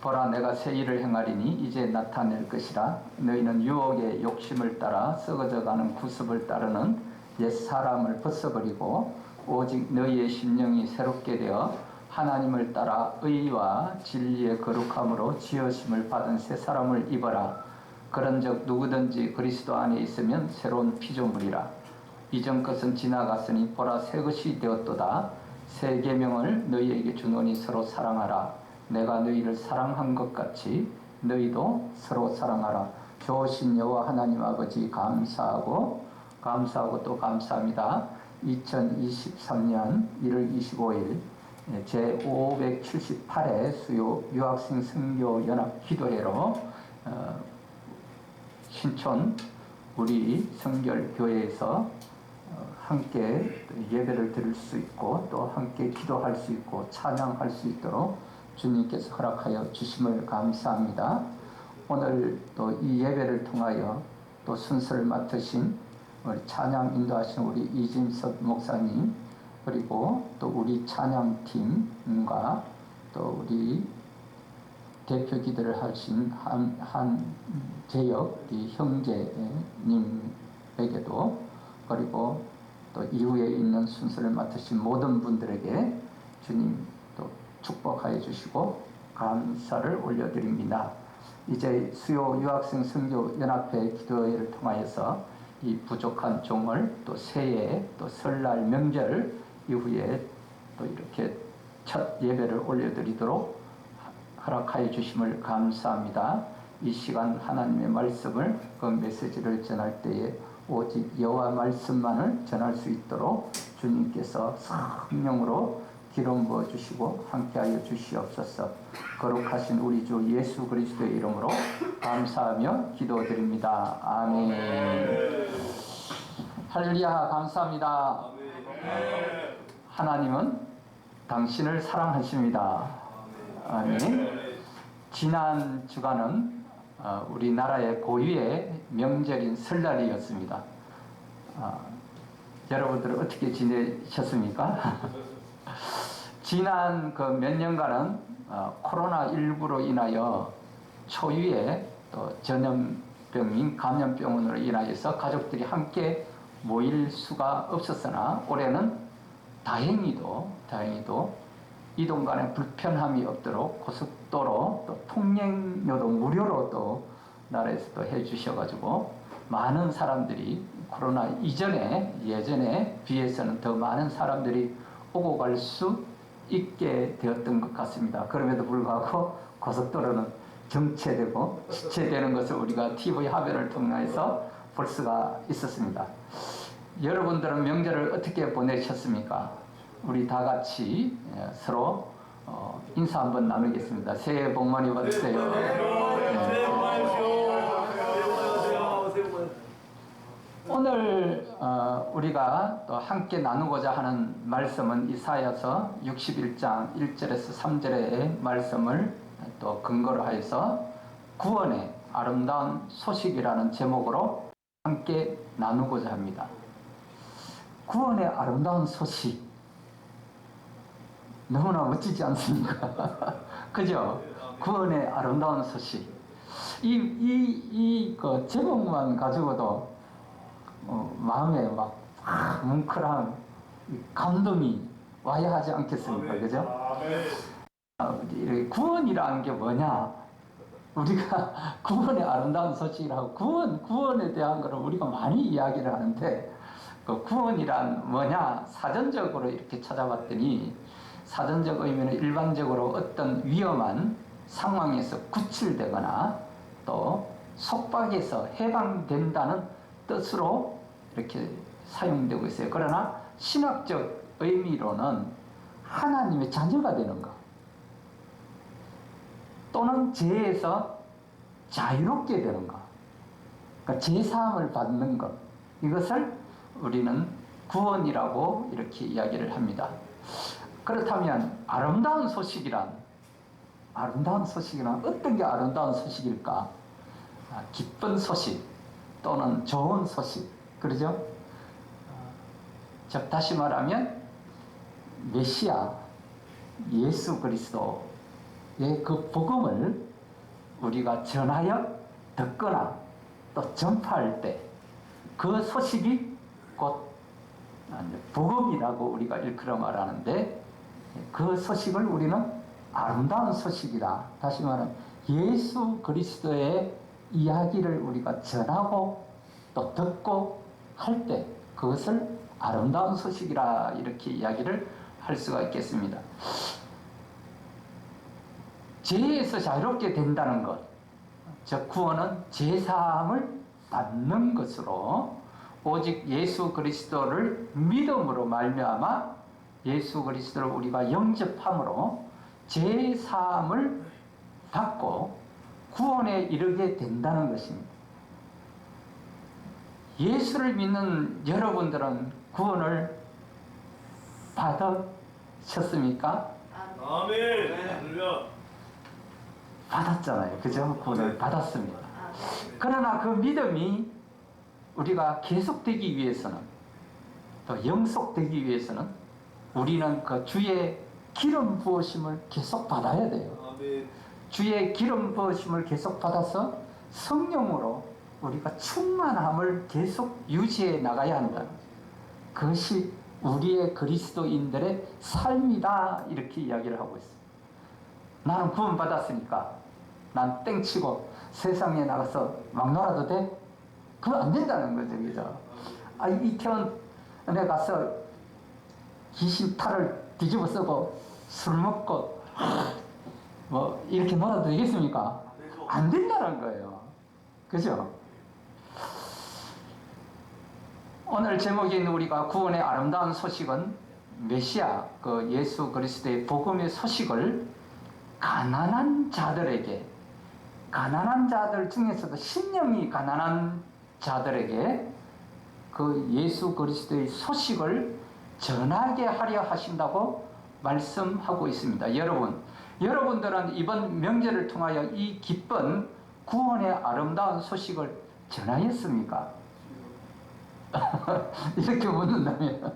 보라, 내가 새 일을 행하리니 이제 나타낼 것이라. 너희는 유혹의 욕심을 따라 썩어져가는 구습을 따르는 옛 사람을 벗어버리고 오직 너희의 심령이 새롭게 되어 하나님을 따라 의와 진리의 거룩함으로 지으심을 받은 새 사람을 입어라. 그런즉 누구든지 그리스도 안에 있으면 새로운 피조물이라. 이전 것은 지나갔으니 보라, 새 것이 되었도다. 새 계명을 너희에게 주노니 서로 사랑하라. 내가 너희를 사랑한 것 같이 너희도 서로 사랑하라. 좋으신 여호와 하나님 아버지 감사하고 또 감사합니다. 2023년 1월 25일 제578회 수요 유학생 선교 연합 기도회로 신촌 우리 성결교회에서 함께 예배를 드릴 수 있고 또 함께 기도할 수 있고 찬양할 수 있도록 주님께서 허락하여 주심을 감사합니다. 오늘 또 이 예배를 통하여 또 순서를 맡으신 우리 찬양 인도하신 우리 이진섭 목사님, 그리고 또 우리 찬양팀과 또 우리 대표 기도를 하신 한재혁 우리 형제님에게도, 그리고 또 이후에 있는 순서를 맡으신 모든 분들에게 주님 또 축복하여 주시고 감사를 올려드립니다. 이제 수요 유학생 선교 연합회 기도회를 통하여서 이 부족한 종을 또 새해 또 설날 명절 이후에 또 이렇게 첫 예배를 올려드리도록 허락하여 주심을 감사합니다. 이 시간 하나님의 말씀을 그 메시지를 전할 때에 오직 여호와 말씀만을 전할 수 있도록 주님께서 성령으로 기름 부어 주시고 함께하여 주시옵소서. 거룩하신 우리 주 예수 그리스도의 이름으로 감사하며 기도드립니다. 아멘. 할렐루야. 감사합니다. 하나님은 당신을 사랑하십니다. 아멘. 지난 주간은 우리나라의 고유의 명절인 설날이었습니다. 여러분들은 어떻게 지내셨습니까? 지난 그 몇 년간은 코로나19로 인하여 초유의 또 전염병인 감염병으로 인하여서 가족들이 함께 모일 수가 없었으나 올해는 다행히도 이동 간에 불편함이 없도록 고속도로 또 통행료도 무료로 또 나라에서 또 해주셔가지고 많은 사람들이 코로나 예전에 비해서는 더 많은 사람들이 오고 갈 수 있게 되었던 것 같습니다. 그럼에도 불구하고 고속도로는 정체되고 지체되는 것을 우리가 TV 화면을 통해서 볼 수가 있었습니다. 여러분들은 명절을 어떻게 보내셨습니까? 우리 다 같이 서로 인사 한번 나누겠습니다. 새해 복 많이 받으세요. 오늘 우리가 또 함께 나누고자 하는 말씀은 이사야서 61장 1절에서 3절의 말씀을 또 근거로 하여서 구원의 아름다운 소식이라는 제목으로 함께 나누고자 합니다. 구원의 아름다운 소식, 너무나 멋지지 않습니까? 그죠? 구원의 아름다운 소식. 그 제목만 가지고도 마음에 막 뭉클한 감동이 와야 하지 않겠습니까? 그죠? 구원이라는 게 뭐냐? 우리가 구원의 아름다운 소식이라고 구원에 대한 거를 우리가 많이 이야기를 하는데, 그 구원이란 뭐냐? 사전적으로 이렇게 찾아봤더니 사전적 의미는 일반적으로 어떤 위험한 상황에서 구출되거나 또 속박에서 해방된다는 뜻으로 이렇게 사용되고 있어요. 그러나 신학적 의미로는 하나님의 자녀가 되는 것, 또는 죄에서 자유롭게 되는 것, 그러니까 죄사함을 받는 것, 이것을 우리는 구원이라고 이렇게 이야기를 합니다. 그렇다면 아름다운 소식이란 어떤 게 아름다운 소식일까? 기쁜 소식 또는 좋은 소식, 그러죠? 즉 다시 말하면 메시아 예수 그리스도 그 복음을 우리가 전하여 듣거나 또 전파할 때 그 소식이 곧 복음이라고 우리가 일컬어 말하는데, 그 소식을 우리는 아름다운 소식이다. 다시 말하면 예수 그리스도의 이야기를 우리가 전하고 또 듣고 할 때 그것을 아름다운 소식이라 이렇게 이야기를 할 수가 있겠습니다. 죄에서 자유롭게 된다는 것, 즉 구원은 죄사함을 받는 것으로 오직 예수 그리스도를 믿음으로 말미암아 예수 그리스도를 우리가 영접함으로 죄사함을 받고 구원에 이르게 된다는 것입니다. 예수를 믿는 여러분들은 구원을 받으셨습니까? 아멘. 받았잖아요. 그죠? 구원을 받았습니다. 그러나 그 믿음이 우리가 계속되기 위해서는, 또 영속되기 위해서는 우리는 그 주의 기름 부으심을 계속 받아야 돼요. 주의 기름 부으심을 계속 받아서 성령으로 우리가 충만함을 계속 유지해 나가야 한다. 그것이 우리의 그리스도인들의 삶이다. 이렇게 이야기를 하고 있어요. 나는 구원 받았으니까 난 땡치고 세상에 나가서 막 놀아도 돼? 그건 안 된다는 거죠. 그죠? 이태원에 가서 귀신 탈을 뒤집어 쓰고 술 먹고 뭐 이렇게 놀아도 되겠습니까? 안 된다는 거예요. 그죠? 오늘 제목인 우리가 구원의 아름다운 소식은 메시아, 그 예수 그리스도의 복음의 소식을 가난한 자들에게, 가난한 자들 중에서도 심령이 가난한 자들에게 그 예수 그리스도의 소식을 전하게 하려 하신다고 말씀하고 있습니다. 여러분들은 이번 명절을 통하여 이 기쁜 구원의 아름다운 소식을 전하였습니까? 이렇게 묻는다면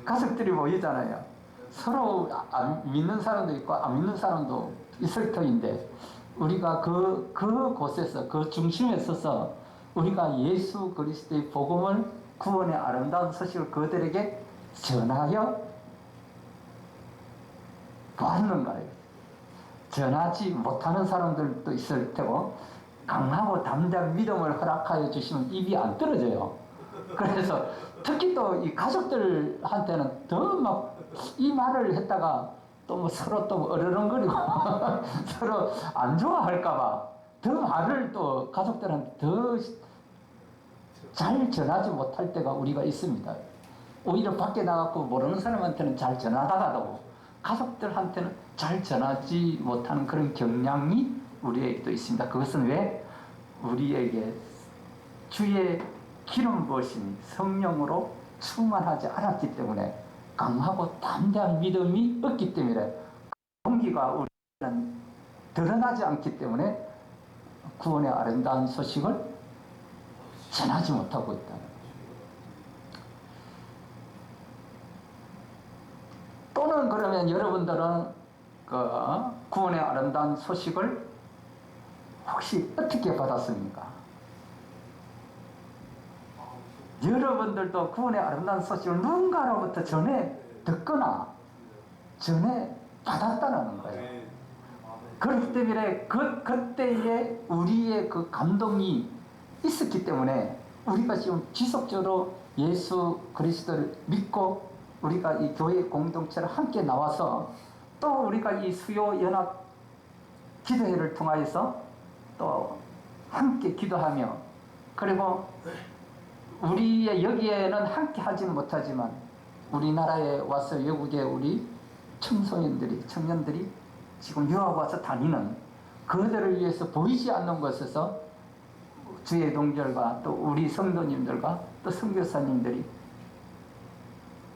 가족들이 모이잖아요. 서로 안 믿는 사람도 있고 안 믿는 사람도 있을 터인데, 우리가 그곳에서, 그 중심에 서서 우리가 예수 그리스도의 복음을, 구원의 아름다운 소식을 그들에게 전하여 보았는가요? 전하지 못하는 사람들도 있을 테고, 강하고 담대한 믿음을 허락하여 주시면 입이 안 떨어져요. 그래서 특히 또 이 가족들한테는 더 막 이 말을 했다가 또 뭐 서로 또 어르렁거리고 서로 안 좋아할까봐 더 말을 또 가족들한테 더 잘 전하지 못할 때가 우리가 있습니다. 오히려 밖에 나가고 모르는 사람한테는 잘 전하다가도 가족들한테는 잘 전하지 못하는 그런 경향이 우리에게도 있습니다. 그것은 왜? 우리에게 주의 기름 부으심이 성령으로 충만하지 않았기 때문에, 강하고 담대한 믿음이 없기 때문에, 동기가 우리는 드러나지 않기 때문에 구원의 아름다운 소식을 전하지 못하고 있다. 또는 그러면 여러분들은 그 구원의 아름다운 소식을 혹시 어떻게 받았습니까? 여러분들도 구원의 아름다운 소식을 누군가로부터 전해 듣거나 전해 받았다는 거예요. 그렇기 때문에 그때에 우리의 그 감동이 있었기 때문에 우리가 지금 지속적으로 예수 그리스도를 믿고 우리가 이 교회 공동체를 함께 나와서 또 우리가 이 수요 연합 기도회를 통하여서 또 함께 기도하며, 그리고 우리의 여기에는 함께 하지는 못하지만 우리나라에 와서 외국에 우리 청년들이 지금 유학 와서 다니는 그들을 위해서 보이지 않는 곳에서 주의 동절과 또 우리 성도님들과 또 선교사님들이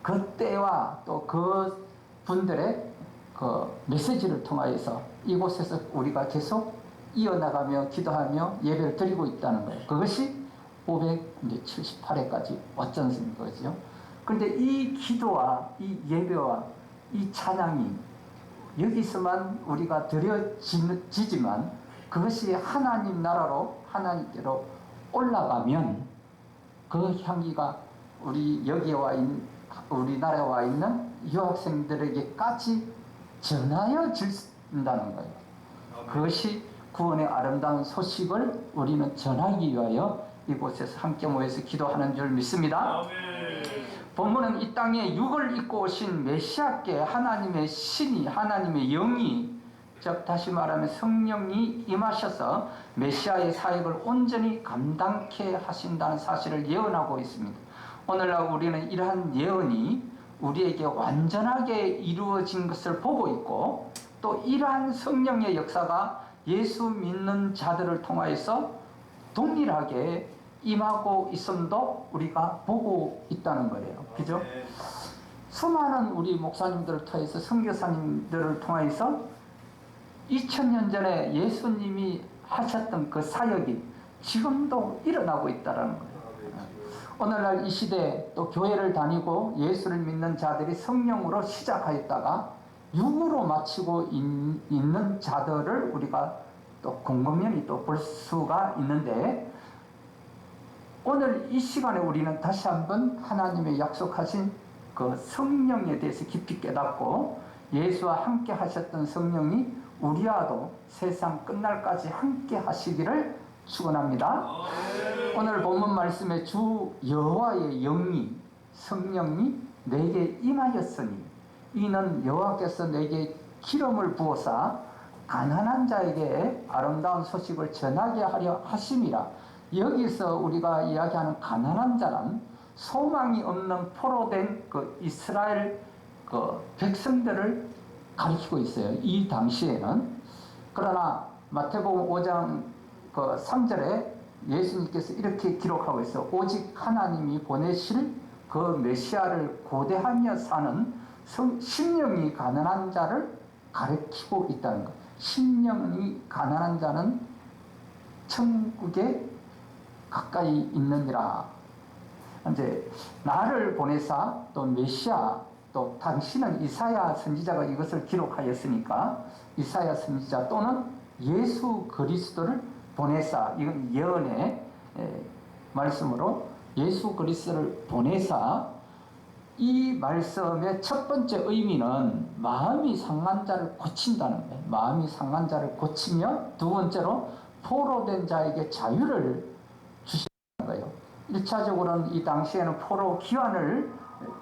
그때와 또 그 분들의 그 메시지를 통하여서 이곳에서 우리가 계속 이어나가며 기도하며 예배를 드리고 있다는 거예요. 그것이 578회까지 왔지 않습니까? 그죠? 그런데 이 기도와 이 예배와 이 찬양이 여기서만 우리가 드려지지만 그것이 하나님 나라로 하나님께로 올라가면 그 향기가 우리나라에 와 있는 유학생들에게까지 전하여 질다는 거예요. 그것이 구원의 아름다운 소식을 우리는 전하기 위하여 이곳에서 함께 모여서 기도하는 줄 믿습니다. 본문은 이 땅에 육을 입고 오신 메시아께 하나님의 신이, 하나님의 영이, 즉 다시 말하면 성령이 임하셔서 메시아의 사역을 온전히 감당케 하신다는 사실을 예언하고 있습니다. 오늘날 우리는 이러한 예언이 우리에게 완전하게 이루어진 것을 보고 있고, 또 이러한 성령의 역사가 예수 믿는 자들을 통하여서 동일하게 임하고 있음도 우리가 보고 있다는 거예요. 그죠? 수많은 우리 목사님들을 통해서, 선교사님들을 통해서 2000년 전에 예수님이 하셨던 그 사역이 지금도 일어나고 있다는 거예요. 오늘날 이 시대에 또 교회를 다니고 예수를 믿는 자들이 성령으로 시작하였다가 육으로 마치고 있는 자들을 우리가 또 곰곰이 또 볼 수가 있는데, 오늘 이 시간에 우리는 다시 한번 하나님의 약속하신 그 성령에 대해서 깊이 깨닫고, 예수와 함께 하셨던 성령이 우리와도 세상 끝날까지 함께 하시기를 축원합니다. 오늘 본문 말씀에 주 여호와의 영이, 성령이 내게 임하였으니 이는 여호와께서 내게 기름을 부어사 가난한 자에게 아름다운 소식을 전하게 하려 하심이라. 여기서 우리가 이야기하는 가난한 자는 소망이 없는 포로된 그 이스라엘 그 백성들을 가리키고 있어요. 이 당시에는. 그러나 마태복음 5장 그 3절에 예수님께서 이렇게 기록하고 있어요. 오직 하나님이 보내실 그 메시아를 고대하며 사는 심령이 가난한 자를 가리키고 있다는 것. 심령이 가난한 자는 천국에 가까이 있느니라. 이제 나를 보내사, 또 메시아, 또 당신은 이사야 선지자가 이것을 기록하였으니까 이사야 선지자 또는 예수 그리스도를 보내사, 이건 예언의 말씀으로 예수 그리스도를 보내사, 이 말씀의 첫 번째 의미는 마음이 상한 자를 고친다는 거예요. 마음이 상한 자를 고치며, 두 번째로 포로된 자에게 자유를 주시는 거예요. 1차적으로는 이 당시에는 포로 기환을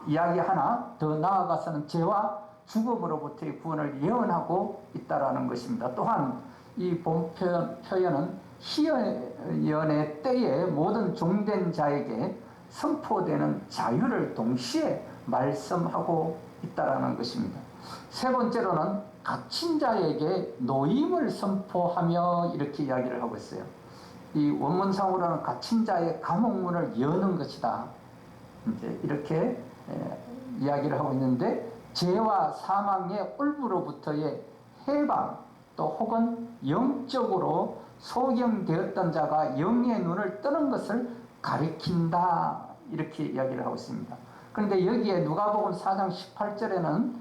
이야기하나, 더 나아가서는 죄와 죽음으로부터의 구원을 예언하고 있다는 것입니다. 또한 이 본 표현은 희연의 때에 모든 종된 자에게 선포되는 자유를 동시에 말씀하고 있다는 것입니다. 세 번째로는 갇힌 자에게 노임을 선포하며 이렇게 이야기를 하고 있어요. 이 원문상으로는 갇힌 자의 감옥문을 여는 것이다, 이제 이렇게 이야기를 하고 있는데, 죄와 사망의 꿀부로부터의 해방, 또 혹은 영적으로 소경되었던 자가 영의 눈을 뜨는 것을 가리킨다, 이렇게 이야기를 하고 있습니다. 그런데 여기에 누가복음 4장 18절에는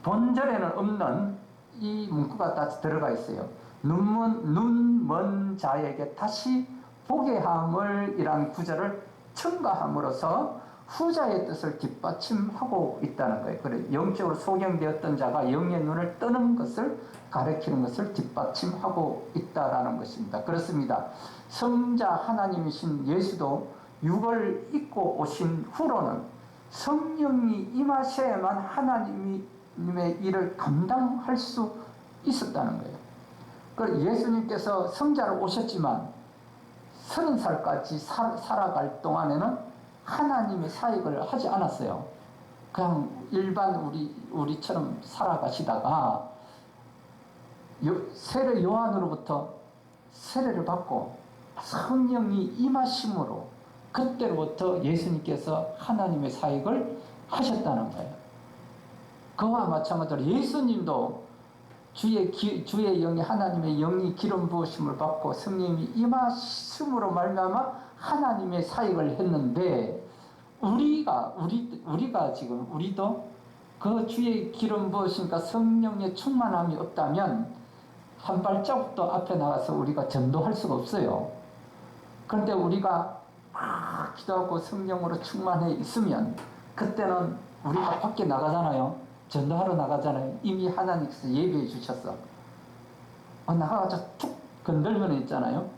본절에는 없는 이 문구가 다 들어가 있어요. 눈 먼 자에게 다시 보게 함을, 이란 구절을 첨가함으로써 후자의 뜻을 뒷받침하고 있다는 거예요. 그래, 영적으로 소경되었던 자가 영의 눈을 뜨는 것을 가리키는 것을 뒷받침하고 있다라는 것입니다. 그렇습니다. 성자 하나님이신 예수도 육을 입고 오신 후로는 성령이 임하셔야만 하나님의 일을 감당할 수 있었다는 거예요. 그 예수님께서 성자로 오셨지만 30살까지 살아갈 동안에는 하나님의 사역을 하지 않았어요. 그냥 일반 우리처럼 살아가시다가 세례 요한으로부터 세례를 받고 성령이 임하심으로 그때로부터 예수님께서 하나님의 사역을 하셨다는 거예요. 그와 마찬가지로 예수님도 주의 영이, 하나님의 영이 기름 부으심을 받고 성령이 임하심으로 말미암아 하나님의 사역을 했는데, 우리가 지금 우리도 그 주의 기름 부으시니까 성령의 충만함이 없다면 한 발자국도 앞에 나가서 우리가 전도할 수가 없어요. 그런데 우리가 막 기도하고 성령으로 충만해 있으면 그때는 우리가 밖에 나가잖아요. 전도하러 나가잖아요. 이미 하나님께서 예비해 주셨어. 나가가지고 툭 건들면 있잖아요.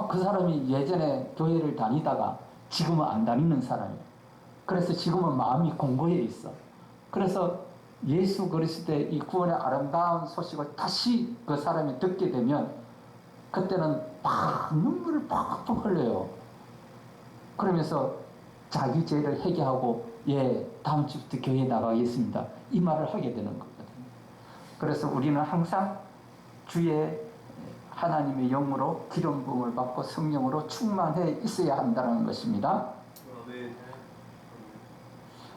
그 사람이 예전에 교회를 다니다가 지금은 안 다니는 사람이에요. 그래서 지금은 마음이 공고해 있어. 그래서 예수 그리스도의 이 구원의 아름다운 소식을 다시 그 사람이 듣게 되면 그때는 막 눈물을 팍팍 흘려요. 그러면서 자기 죄를 회개하고 다음 주부터 교회에 나가겠습니다. 이 말을 하게 되는 거거든요. 그래서 우리는 항상 주의 하나님의 영으로 기름 부음을 받고 성령으로 충만해 있어야 한다는 것입니다.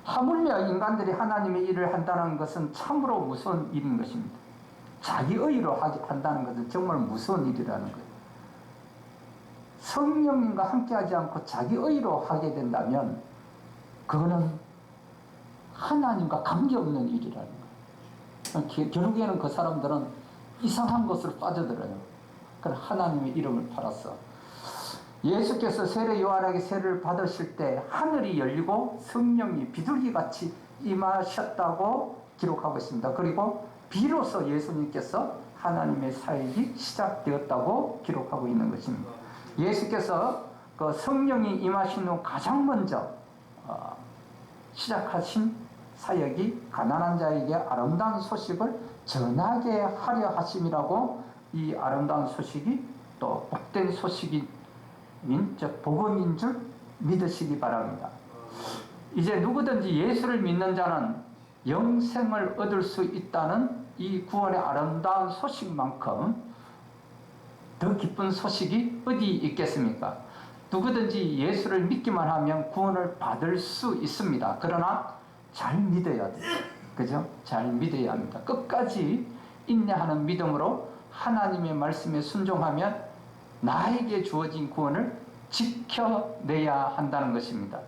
하물며 인간들이 하나님의 일을 한다는 것은 참으로 무서운 일인 것입니다. 자기 의로 한다는 것은 정말 무서운 일이라는 거예요. 성령님과 함께하지 않고 자기 의로 하게 된다면 그거는 하나님과 관계없는 일이라는 거예요. 결국에는 그 사람들은 이상한 것으로 빠져들어요. 그래서 하나님의 이름을 팔았어. 예수께서 세례 요한에게 세례를 받으실 때 하늘이 열리고 성령이 비둘기같이 임하셨다고 기록하고 있습니다. 그리고 비로소 예수님께서 하나님의 사역이 시작되었다고 기록하고 있는 것입니다. 예수께서 그 성령이 임하신 후 가장 먼저 시작하신 사역이 가난한 자에게 아름다운 소식을 전하게 하려 하심이라고, 이 아름다운 소식이 또 복된 소식인 즉 복음인 줄 믿으시기 바랍니다. 이제 누구든지 예수를 믿는 자는 영생을 얻을 수 있다는 이 구원의 아름다운 소식만큼 더 기쁜 소식이 어디 있겠습니까? 누구든지 예수를 믿기만 하면 구원을 받을 수 있습니다. 그러나 잘 믿어야 돼요. 그죠? 잘 믿어야 합니다. 끝까지 인내하는 믿음으로 하나님의 말씀에 순종하면 나에게 주어진 구원을 지켜내야 한다는 것입니다.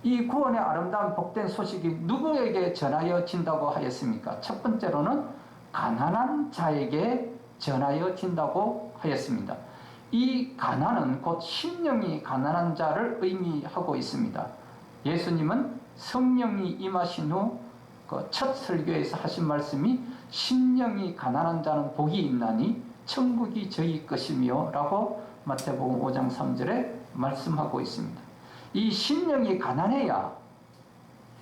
이 구원의 아름다운 복된 소식이 누구에게 전하여진다고 하였습니까? 첫 번째로는 가난한 자에게 전하여진다고 하였습니다. 이 가난은 곧 심령이 가난한 자를 의미하고 있습니다. 예수님은 성령이 임하신 후 그 첫 설교에서 하신 말씀이 심령이 가난한 자는 복이 있나니 천국이 저희 것이며 라고 마태복음 5장 3절에 말씀하고 있습니다. 이 심령이 가난해야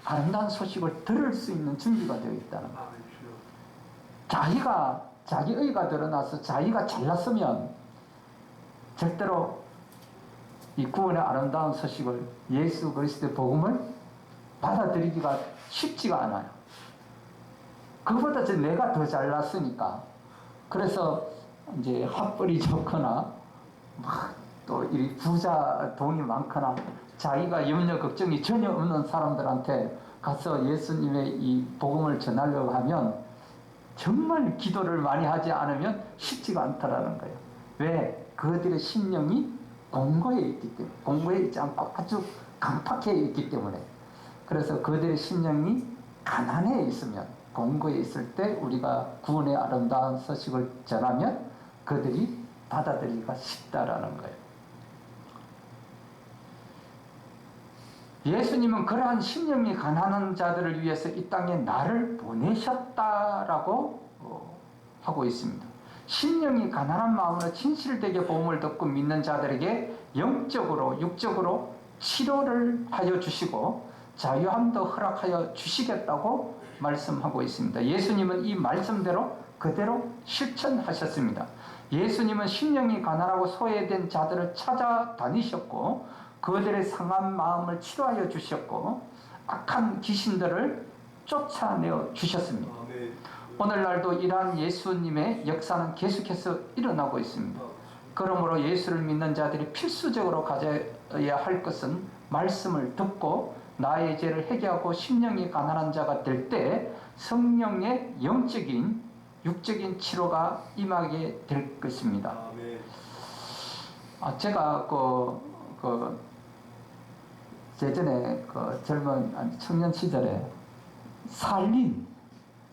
아름다운 소식을 들을 수 있는 준비가 되어 있다는 거예요. 자기 의가 드러나서 자기가 잘났으면 절대로 이 구원의 아름다운 소식을, 예수 그리스도의 복음을 받아들이기가 쉽지가 않아요. 그보다 내가 더 잘났으니까. 그래서 이제 학벌이 좋거나 또 이 부자, 돈이 많거나 자기가 염려 걱정이 전혀 없는 사람들한테 가서 예수님의 이 복음을 전하려고 하면 정말 기도를 많이 하지 않으면 쉽지가 않다라는 거예요. 왜? 그들의 심령이 공고해 있기 때문에, 공고해 있지 않고 아주 강팍해 있기 때문에. 그래서 그들의 심령이 가난해 있으면, 공고해 있을 때 우리가 구원의 아름다운 소식을 전하면 그들이 받아들이기가 쉽다라는 거예요. 예수님은 그러한 심령이 가난한 자들을 위해서 이 땅에 나를 보내셨다라고 하고 있습니다. 심령이 가난한 마음으로 진실되게 복음을 듣고 믿는 자들에게 영적으로, 육적으로 치료를 하여 주시고 자유함도 허락하여 주시겠다고 말씀하고 있습니다. 예수님은 이 말씀대로 그대로 실천하셨습니다. 예수님은 심령이 가난하고 소외된 자들을 찾아다니셨고 그들의 상한 마음을 치료하여 주셨고 악한 귀신들을 쫓아내어 주셨습니다. 오늘날도 이러한 예수님의 역사는 계속해서 일어나고 있습니다. 그러므로 예수를 믿는 자들이 필수적으로 가져야 할 것은 말씀을 듣고 나의 죄를 회개하고 심령이 가난한 자가 될 때 성령의 영적인, 육적인 치료가 임하게 될 것입니다. 제가 예전에 젊은 청년 시절에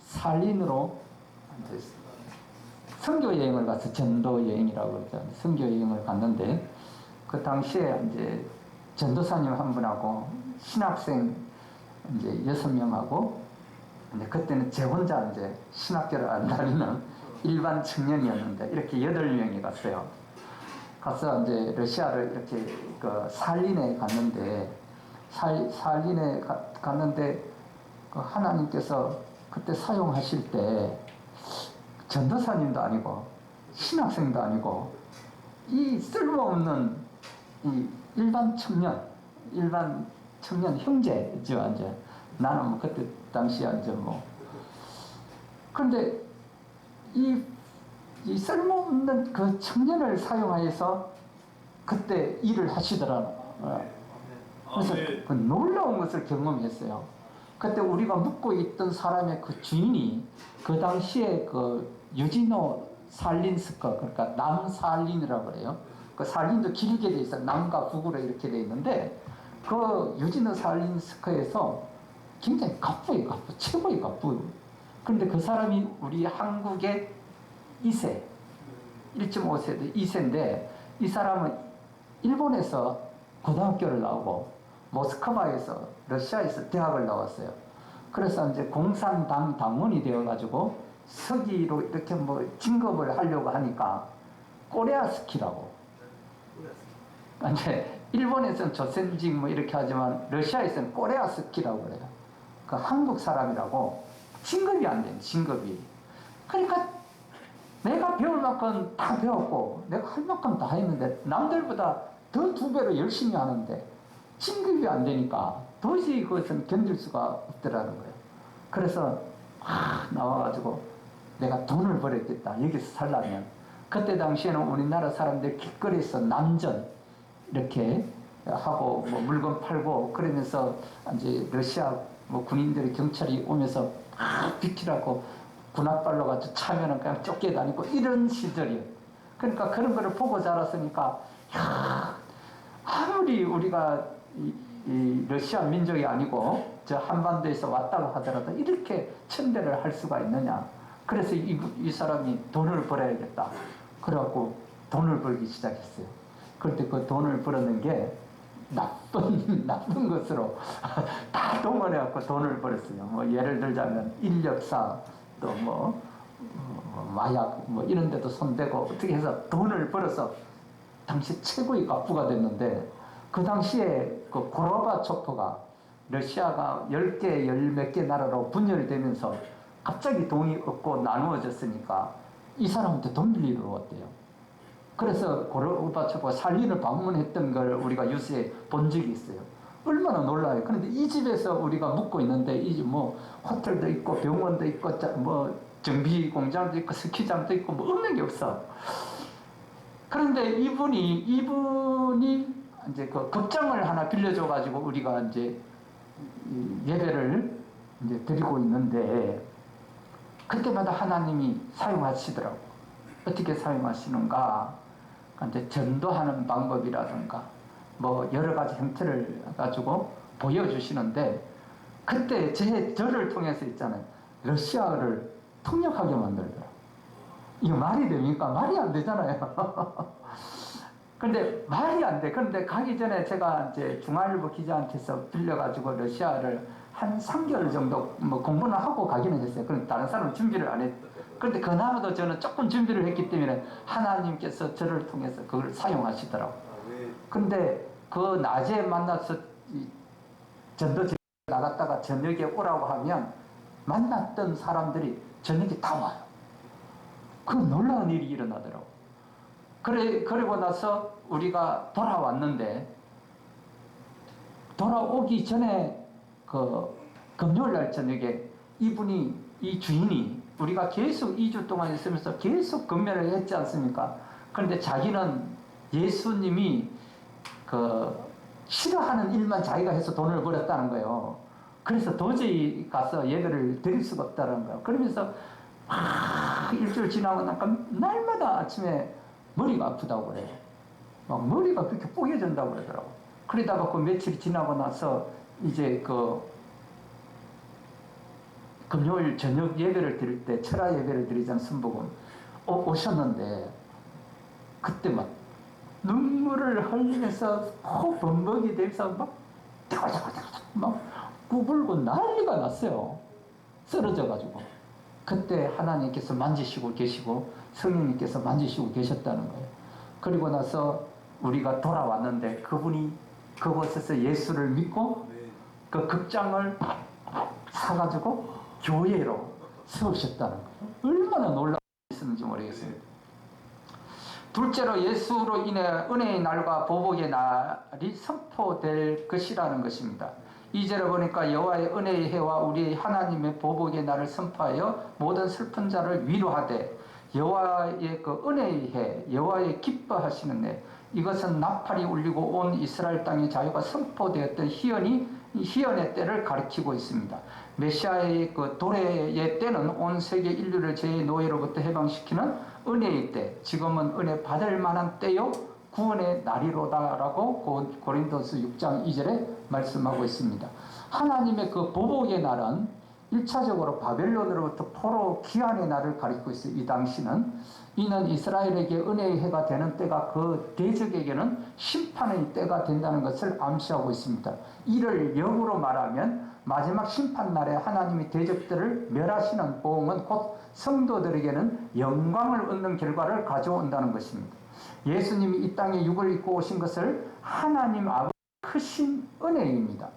살린으로 이제 선교 여행을 가서 전도 여행이라고 그러죠. 선교 여행을 갔는데 그 당시에 이제 전도사님 한 분하고 신학생 이제 6명하고 이제 그때는 제 혼자 이제 신학교를 안 다니는 일반 청년이었는데 이렇게 8명이 갔어요. 가서 이제 러시아를 이렇게 그 살린에 갔는데 살린에 갔는데 그 하나님께서 그때 사용하실 때 전도사님도 아니고 신학생도 아니고 이 쓸모없는 이 일반 청년 형제죠. 이제 나는 뭐 그때 당시에 이제 뭐 그런데 이 쓸모없는 그 청년을 사용하여서 그때 일을 하시더라고요. 그래서 그 놀라운 것을 경험했어요. 그때 우리가 묵고 있던 사람의 그 주인이 그 당시에 그 유지노 살린스커, 그러니까 남살린이라고 그래요. 그 살린도 길게 돼 있어요. 남과 북으로 이렇게 돼 있는데 그 유지노 살린스커에서 굉장히 갑부예요. 최고의 갑부. 그런데 그 사람이 우리 한국의 2세, 1.5세대 2세인데 이 사람은 일본에서 고등학교를 나오고 모스크바에서 러시아에서 대학을 나왔어요. 그래서 이제 공산당 당원이 되어가지고 서기로 이렇게 뭐 진급을 하려고 하니까 코레아스키라고. 이제 일본에서는 조센직 뭐 이렇게 하지만 러시아에서는 코레아스키라고 그래요. 그 한국 사람이라고 진급이 안 돼요. 진급이. 그러니까 내가 배울 만큼 다 배웠고 내가 할 만큼 다 했는데 남들보다 더 2배로 열심히 하는데 진급이 안 되니까 도저히 그것은 견딜 수가 없더라는 거예요. 그래서 나와가지고 내가 돈을 벌었겠다. 여기서 살려면. 그때 당시에는 우리나라 사람들 길거리에서 남전 이렇게 하고 뭐 물건 팔고 그러면서 이제 러시아 뭐 군인들이 경찰이 오면서 비키라고 군합발로 가지고 차면은 그냥 쫓겨다니고 이런 시절이에요. 그러니까 그런 거를 보고 자랐으니까 야, 아무리 우리가 이 러시아 민족이 아니고 저 한반도에서 왔다고 하더라도 이렇게 천대를 할 수가 있느냐. 그래서 이 사람이 돈을 벌어야겠다. 그래갖고 돈을 벌기 시작했어요. 그런데 그 돈을 벌었는 게 나쁜 것으로 다 동원해갖고 돈을 벌었어요. 뭐 예를 들자면 인력사 또 뭐 마약 뭐 이런 데도 손대고 어떻게 해서 돈을 벌어서 당시 최고의 갑부가 됐는데 그 당시에 그 고르바초프가 러시아가 10개, 10몇 개 나라로 분열되면서 갑자기 돈이 없고 나누어졌으니까 이 사람한테 돈 빌리러 왔대요. 그래서 고르바초프가 살린을 방문했던 걸 우리가 뉴스에 본 적이 있어요. 얼마나 놀라요. 그런데 이 집에서 우리가 묵고 있는데 이 집 뭐 호텔도 있고 병원도 있고 뭐 정비 공장도 있고 스키장도 있고 뭐 없는 게 없어. 그런데 이분이 이제 그 극장을 하나 빌려줘 가지고 우리가 이제 예배를 이제 드리고 있는데 그때마다 하나님이 사용하시더라고. 어떻게 사용하시는가? 이제 전도하는 방법이라든가 뭐 여러 가지 형태를 가지고 보여주시는데 그때 저를 통해서 있잖아요. 러시아어를 통역하게 만들더라고. 이거 말이 됩니까? 말이 안 되잖아요. 근데 말이 안 돼. 그런데 가기 전에 제가 이제 중앙일보 기자한테서 빌려가지고 러시아를 한 3개월 정도 뭐 공부는 하고 가기는 했어요. 그런데 다른 사람은 준비를 안 했죠. 그런데 그나마도 저는 조금 준비를 했기 때문에 하나님께서 저를 통해서 그걸 사용하시더라고. 근데 그 낮에 만나서 전도제 나갔다가 저녁에 오라고 하면 만났던 사람들이 저녁에 다 와요. 그 놀라운 일이 일어나더라고. 그리고 나서 우리가 돌아왔는데 돌아오기 전에 그 금요일 날 저녁에 이 주인이 우리가 계속 2주 동안 있으면서 계속 금면을 했지 않습니까? 그런데 자기는 예수님이 그 싫어하는 일만 자기가 해서 돈을 벌었다는 거예요. 그래서 도저히 가서 예배를 드릴 수가 없다는 거예요. 그러면서 일주일 지나고 나니까 날마다 아침에 머리가 아프다고 그래요. 막 머리가 그렇게 뽀개진다고 그러더라고. 그러다가 그 며칠이 지나고 나서 이제 그 금요일 저녁 예배를 드릴 때 철야 예배를 드리자는 순복음 오셨는데 그때 막 눈물을 흘리면서 코 범벅이 되면서 막 구불고 난리가 났어요. 쓰러져 가지고. 그때 하나님께서 만지시고 계시고 성령님께서 만지시고 계셨다는 거예요. 그리고 나서 우리가 돌아왔는데 그분이 그곳에서 예수를 믿고 그 극장을 사가지고 교회로 세우셨다는 거예요. 얼마나 놀라웠는지 모르겠습니다. 둘째로 예수로 인해 은혜의 날과 보복의 날이 선포될 것이라는 것입니다. 2절에 보니까 여호와의 은혜의 해와 우리 하나님의 보복의 날을 선포하여 모든 슬픈 자를 위로하되 여호와의 그 은혜의 해, 여호와의 기뻐하시는 해, 이것은 나팔이 울리고 온 이스라엘 땅의 자유가 선포되었던 희연의 때를 가리키고 있습니다. 메시아의 그 도래의 때는 온 세계 인류를 죄의 노예로부터 해방시키는 은혜의 때, 지금은 은혜 받을 만한 때요 구원의 날이로다라고 고린도서 6장 2절에 말씀하고 있습니다. 하나님의 그 보복의 날은 1차적으로 바벨론으로부터 포로 귀환의 날을 가리키고 있어요. 이 당시는 이는 이스라엘에게 은혜의 해가 되는 때가 그 대적에게는 심판의 때가 된다는 것을 암시하고 있습니다. 이를 역으로 말하면 마지막 심판날에 하나님이 대적들을 멸하시는 보응은 곧 성도들에게는 영광을 얻는 결과를 가져온다는 것입니다. 예수님이 이 땅에 육을 입고 오신 것을 하나님 아버지의 크신 은혜입니다.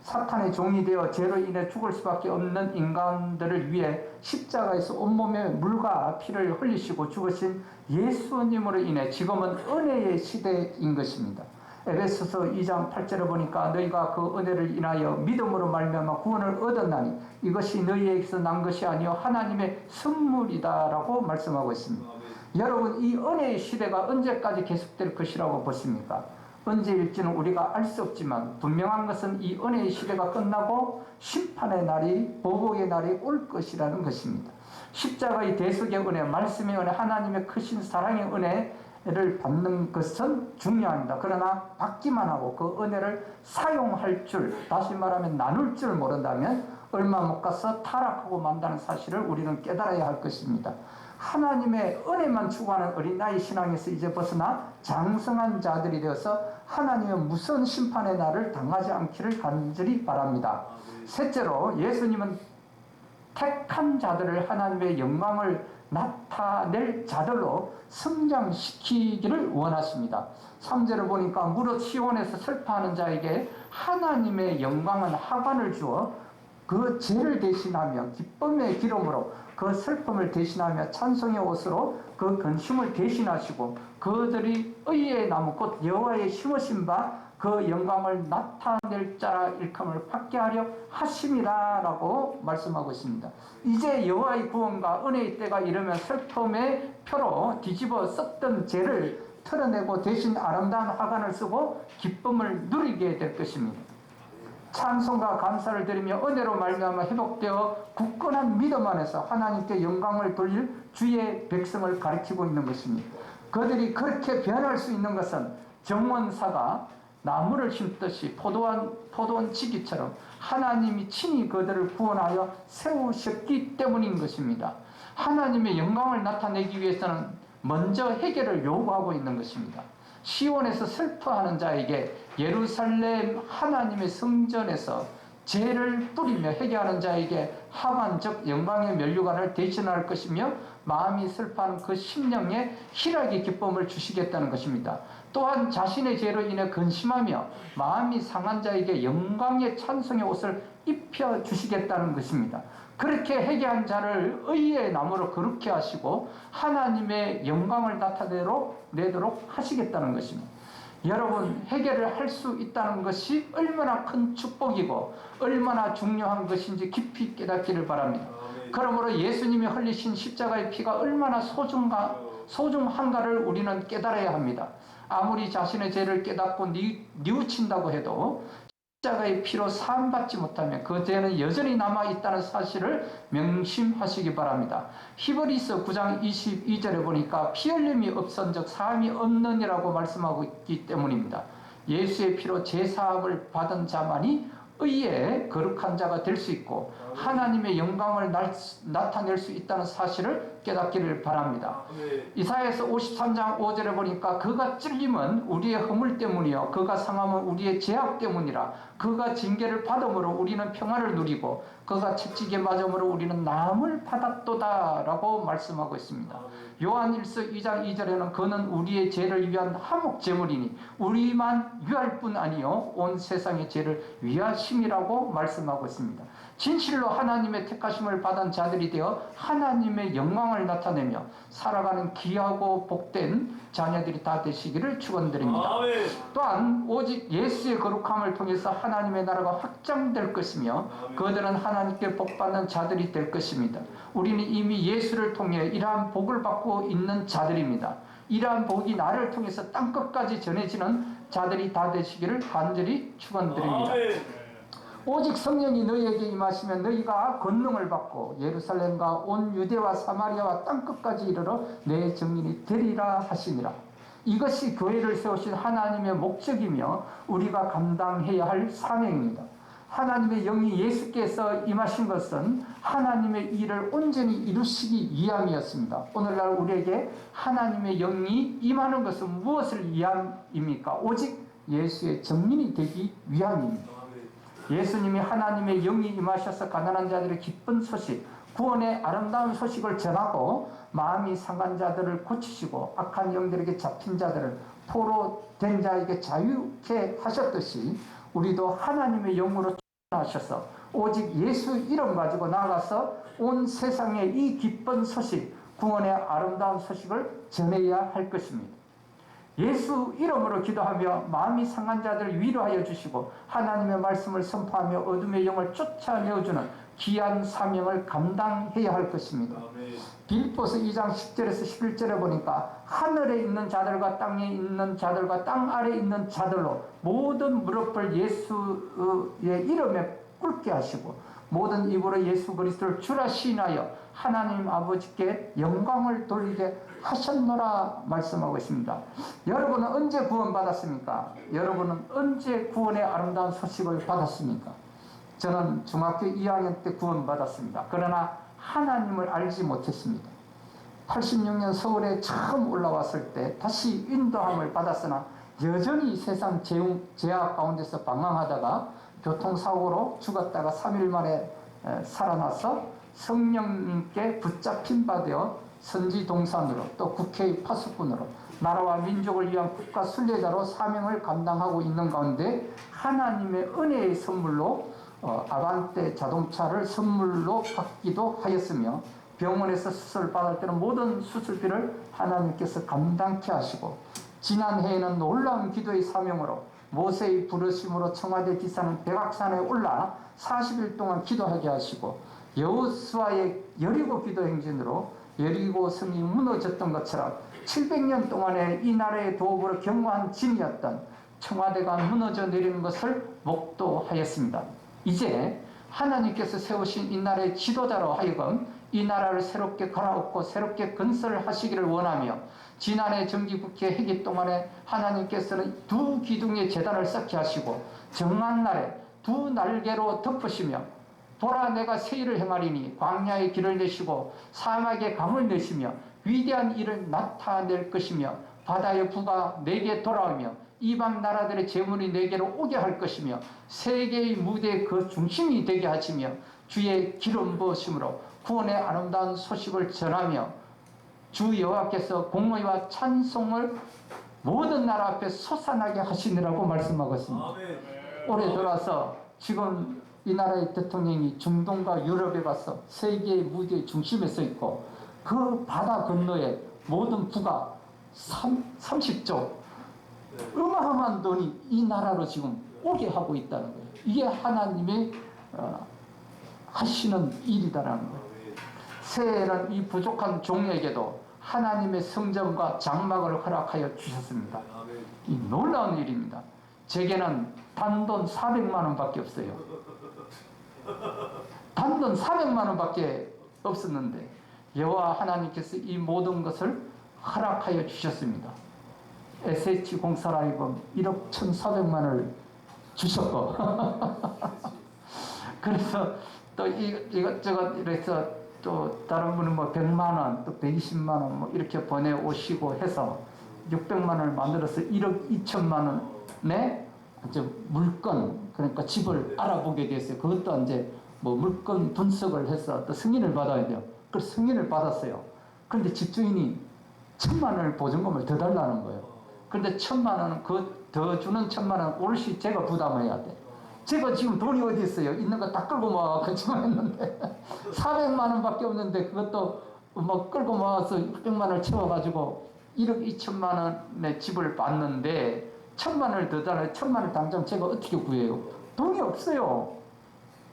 사탄의 종이 되어 죄로 인해 죽을 수밖에 없는 인간들을 위해 십자가에서 온몸에 물과 피를 흘리시고 죽으신 예수님으로 인해 지금은 은혜의 시대인 것입니다. 에베소서 2장 8절에 보니까 너희가 그 은혜를 인하여 믿음으로 말미암아 구원을 얻었나니 이것이 너희에게서 난 것이 아니요 하나님의 선물이다라고 말씀하고 있습니다. 여러분, 이 은혜의 시대가 언제까지 계속될 것이라고 보십니까? 언제일지는 우리가 알 수 없지만 분명한 것은 이 은혜의 시대가 끝나고 심판의 날이, 보복의 날이 올 것이라는 것입니다. 십자가의 대속의 은혜, 말씀의 은혜, 하나님의 크신 사랑의 은혜를 받는 것은 중요합니다. 그러나 받기만 하고 그 은혜를 사용할 줄, 다시 말하면 나눌 줄 모른다면 얼마 못 가서 타락하고 만다는 사실을 우리는 깨달아야 할 것입니다. 하나님의 은혜만 추구하는 어린아이 신앙에서 이제 벗어나 장성한 자들이 되어서 하나님의 무서운 심판의 날을 당하지 않기를 간절히 바랍니다. 셋째로 예수님은 택한 자들을 하나님의 영광을 나타낼 자들로 성장시키기를 원하십니다. 3절을 보니까 무릇 시온에서 슬퍼하는 자에게 하나님의 영광은 하관을 주어 그 죄를 대신하며 기쁨의 기름으로 그 슬픔을 대신하며 찬송의 옷으로 그 근심을 대신하시고 그들이 의의 나무 곧 여호와의 심으신 바 그 영광을 나타낼 자라 일컬음을 받게 하려 하심이라라고 말씀하고 있습니다. 이제 여호와의 구원과 은혜의 때가 이르면 슬픔의 표로 뒤집어 썼던 죄를 털어내고 대신 아름다운 화관을 쓰고 기쁨을 누리게 될 것입니다. 찬송과 감사를 드리며 은혜로 말미암아 회복되어 굳건한 믿음 안에서 하나님께 영광을 돌릴 주의 백성을 가리키고 있는 것입니다. 그들이 그렇게 변할 수 있는 것은 정원사가 나무를 심듯이 포도원 지기처럼 하나님이 친히 그들을 구원하여 세우셨기 때문인 것입니다. 하나님의 영광을 나타내기 위해서는 먼저 해결을 요구하고 있는 것입니다. 시온에서 슬퍼하는 자에게 예루살렘 하나님의 성전에서 죄를 뿌리며 회개하는 자에게 하관 즉 영광의 면류관을 대신할 것이며 마음이 슬퍼하는 그 심령에 희락의 기쁨을 주시겠다는 것입니다. 또한 자신의 죄로 인해 근심하며 마음이 상한 자에게 영광의 찬송의 옷을 입혀 주시겠다는 것입니다. 그렇게 회개한 자를 의의 나무로 거룩히 하시고 하나님의 영광을 나타내도록 하시겠다는 것입니다. 여러분, 해결을 할 수 있다는 것이 얼마나 큰 축복이고 얼마나 중요한 것인지 깊이 깨닫기를 바랍니다. 그러므로 예수님이 흘리신 십자가의 피가 얼마나 소중한가를 우리는 깨달아야 합니다. 아무리 자신의 죄를 깨닫고 뉘우친다고 해도 십자가의 피로 사함받지 못하면 그 죄는 여전히 남아있다는 사실을 명심하시기 바랍니다. 히브리서 9장 22절에 보니까 피 흘림이 없은즉 사함이 없느니라고 말씀하고 있기 때문입니다. 예수의 피로 죄사함을 받은 자만이 의의 거룩한 자가 될 수 있고 하나님의 영광을 나타낼 수 있다는 사실을 깨닫기를 바랍니다. 이사야서 53장 5절에 보니까 그가 찔림은 우리의 허물 때문이요 그가 상함은 우리의 죄악 때문이라. 그가 징계를 받음으로 우리는 평화를 누리고 그가 채찍에 맞음으로 우리는 나음을 받았도다 라고 말씀하고 있습니다. 요한일서 2장 2절에는 그는 우리의 죄를 위한 화목 제물이니 우리만 위할 뿐 아니요 온 세상의 죄를 위하심이라고 말씀하고 있습니다. 진실로 하나님의 택하심을 받은 자들이 되어 하나님의 영광을 나타내며 살아가는 귀하고 복된 자녀들이 다 되시기를 축원드립니다. 또한 오직 예수의 거룩함을 통해서 하나님의 나라가 확장될 것이며 그들은 하나님께 복받는 자들이 될 것입니다. 우리는 이미 예수를 통해 이러한 복을 받고 있는 자들입니다. 이러한 복이 나를 통해서 땅끝까지 전해지는 자들이 다 되시기를 간절히 축원드립니다. 오직 성령이 너희에게 임하시면 너희가 권능을 받고 예루살렘과 온 유대와 사마리아와 땅끝까지 이르러 내 증인이 되리라 하시니라. 이것이 교회를 세우신 하나님의 목적이며 우리가 감당해야 할 사명입니다. 하나님의 영이 예수께서 임하신 것은 하나님의 일을 온전히 이루시기 위함이었습니다. 오늘날 우리에게 하나님의 영이 임하는 것은 무엇을 위함입니까? 오직 예수의 증인이 되기 위함입니다. 예수님이 하나님의 영이 임하셔서 가난한 자들의 기쁜 소식, 구원의 아름다운 소식을 전하고 마음이 상한 자들을 고치시고 악한 영들에게 잡힌 자들을 포로된 자에게 자유케 하셨듯이 우리도 하나님의 영으로 하셔서 오직 예수 이름 가지고 나아가서 온 세상에 이 기쁜 소식, 구원의 아름다운 소식을 전해야 할 것입니다. 예수 이름으로 기도하며 마음이 상한 자들을 위로하여 주시고 하나님의 말씀을 선포하며 어둠의 영을 쫓아내어주는 귀한 사명을 감당해야 할 것입니다. 빌립보서 2장 10절에서 11절에 보니까 하늘에 있는 자들과 땅에 있는 자들과 땅 아래에 있는 자들로 모든 무릎을 예수의 이름에 꿇게 하시고 모든 입으로 예수 그리스도를 주라 시인하여 하나님 아버지께 영광을 돌리게 하셨노라 말씀하고 있습니다. 여러분은 언제 구원받았습니까? 여러분은 언제 구원의 아름다운 소식을 받았습니까? 저는 중학교 2학년 때 구원받았습니다. 그러나 하나님을 알지 못했습니다. 86년 서울에 처음 올라왔을 때 다시 인도함을 받았으나 여전히 세상 죄악 가운데서 방황하다가 교통사고로 죽었다가 3일 만에 살아나서 성령님께 붙잡힌 바 되어 선지동산으로 또 국회의 파수꾼으로 나라와 민족을 위한 국가 순례자로 사명을 감당하고 있는 가운데 하나님의 은혜의 선물로 아반떼 자동차를 선물로 받기도 하였으며 병원에서 수술을 받을 때는 모든 수술비를 하나님께서 감당케 하시고 지난해에는 놀라운 기도의 사명으로 모세의 부르심으로 청와대 지사는 백악산에 올라 40일 동안 기도하게 하시고 여호수아의 여리고 기도 행진으로 여리고 성이 무너졌던 것처럼 700년 동안의 이 나라의 도읍으로 견고한 진이었던 청와대가 무너져 내리는 것을 목도하였습니다. 이제 하나님께서 세우신 이 나라의 지도자로 하여금 이 나라를 새롭게 갈아엎고 새롭게 건설하시기를 원하며 지난해 정기국회 회기 동안에 하나님께서는 두 기둥의 제단을 쌓게 하시고 정한 날에 두 날개로 덮으시며 보라 내가 새 일을 행하리니 광야의 길을 내시고 사막의 강을 내시며 위대한 일을 나타낼 것이며 바다의 부가 내게 돌아오며 이방 나라들의 재물이 내게로 오게 할 것이며 세계의 무대의 그 중심이 되게 하시며 주의 기름 부으심으로 구원의 아름다운 소식을 전하며 주 여호와께서 공의와 찬송을 모든 나라 앞에 솟아나게 하시느라고 말씀하고 있습니다. 올해 들어와서 지금 이 나라의 대통령이 중동과 유럽에 가서 세계의 무대의 중심에 서 있고 그 바다 건너에 모든 부가 30조 어마어마한 돈이 이 나라로 지금 오게 하고 있다는 거예요. 이게 하나님의 하시는 일이다라는 거예요. 새해에는 이 부족한 종에게도 하나님의 성전과 장막을 허락하여 주셨습니다. 이 놀라운 일입니다. 제게는 단돈 400만 원밖에 없어요. 단돈 400만 원밖에 없었는데 여호와 하나님께서 이 모든 것을 허락하여 주셨습니다. SH공사라이금 1억 1,400만 원을 주셨고 그래서 또 이것저것 이래서 또 다른 분은 뭐 100만 원, 또 120만 원 뭐 이렇게 보내오시고 해서 600만 원을 만들어서 1억 2천만 원에 이제 물건, 그러니까 집을 알아보게 됐어요. 그것도 이제 뭐 물건 분석을 해서 또 승인을 받아야 돼요. 그래서 승인을 받았어요. 그런데 집주인이 1,000만 원을 보증금을 더 달라는 거예요. 그런데 1,000만 원은 그 더 주는 1,000만 원 올시 제가 부담해야 돼. 제가 지금 돈이 어디 있어요? 있는 거 다 끌고 모아서 지금 했는데 400만 원밖에 없는데 그것도 뭐 끌고 모아서 600만 원을 채워가지고 1억 2천만 원의 집을 받는데 1,000만 원을 더 달라요. 1,000만 원 당장 제가 어떻게 구해요? 돈이 없어요.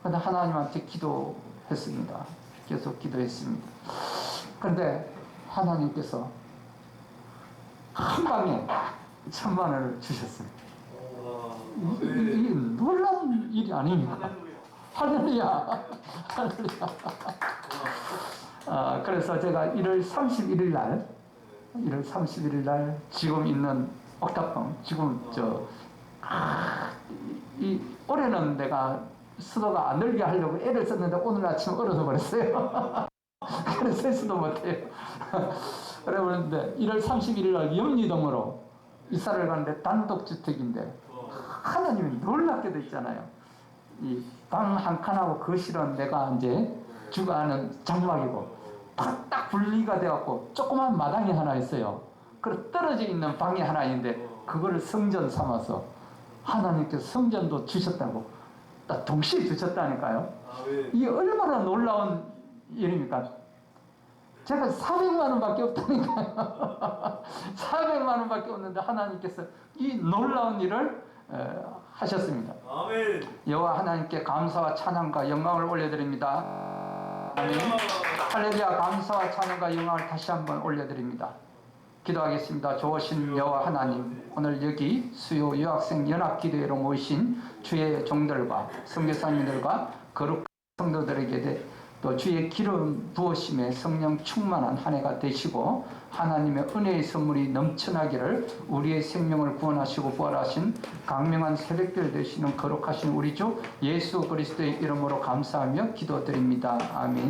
근데 하나님한테 기도했습니다. 계속 기도했습니다. 그런데 하나님께서 한 방에 1,000만 원을 주셨습니다. 이 놀라운 일이 아닙니까? 할렐루야. 할렐루야. 그래서 제가 1월 31일 날 지금 있는 옥탑방, 지금 올해는 내가 수도가 안 늘게 하려고 애를 썼는데 오늘 아침 얼어서 버렸어요. 그래서 세수도 못해요. 그러는데 1월 31일 날 염리동으로 이사를 가는데 단독주택인데 하나님이 놀랍게도 있잖아요. 이 방 한 칸하고 거실은 내가 이제 주거하는 장막이고 딱 분리가 돼갖고 조그만 마당이 하나 있어요. 그리고 떨어져 있는 방이 하나 있는데 그거를 성전 삼아서 하나님께서 성전도 주셨다고 딱 동시에 주셨다니까요. 이게 얼마나 놀라운 일입니까? 제가 400만 원밖에 없다니까요. 400만 원밖에 없는데 하나님께서 이 놀라운 일을 하셨습니다. 아멘. 여호와 하나님께 감사와 찬양과 영광을 올려드립니다. 아멘. 할렐루야. 감사와 찬양과 영광을 다시 한번 올려드립니다. 기도하겠습니다. 좋으신 여호와 하나님, 오늘 여기 수요 유학생 연합기도회로 모이신 주의 종들과 선교사님들과 거룩한 성도들에게 또 주의 기름 부으심에 성령 충만한 한 해가 되시고 하나님의 은혜의 선물이 넘쳐나기를 우리의 생명을 구원하시고 부활하신 강명한 새벽별 되시는 거룩하신 우리 주 예수 그리스도의 이름으로 감사하며 기도드립니다. 아멘.